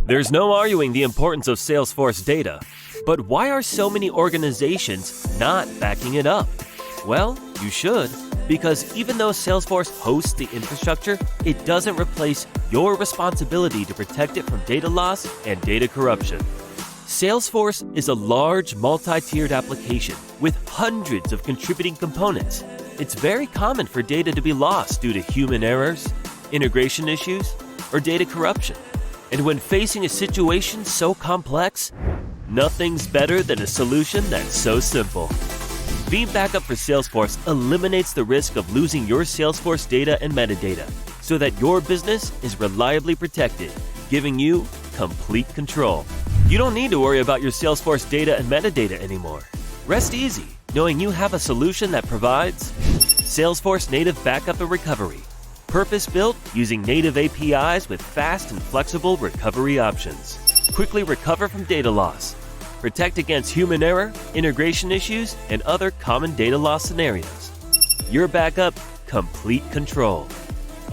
There's no arguing the importance of Salesforce data, but why are so many organizations not backing it up? Well, you should, because even though Salesforce hosts the infrastructure, it doesn't replace your responsibility to protect it from data loss and data corruption. Salesforce is a large multi-tiered application with hundreds of contributing components. It's very common for data to be lost due to human errors, integration issues, or data corruption. And when facing a situation so complex, nothing's better than a solution that's so simple. Veeam Backup for Salesforce eliminates the risk of losing your Salesforce data and metadata so that your business is reliably protected, giving you complete control. You don't need to worry about your Salesforce data and metadata anymore. Rest easy, knowing you have a solution that provides Salesforce native backup and recovery, purpose-built using native APIs with fast and flexible recovery options. Quickly recover from data loss. Protect against human error, integration issues, and other common data loss scenarios. Your backup, complete control.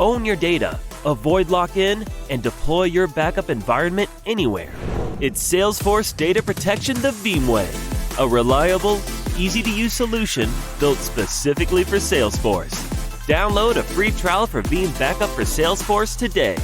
Own your data, avoid lock-in, and deploy your backup environment anywhere. It's Salesforce Data Protection the Veeam way, a reliable, easy-to-use solution built specifically for Salesforce. Download a free trial for Veeam Backup for Salesforce today.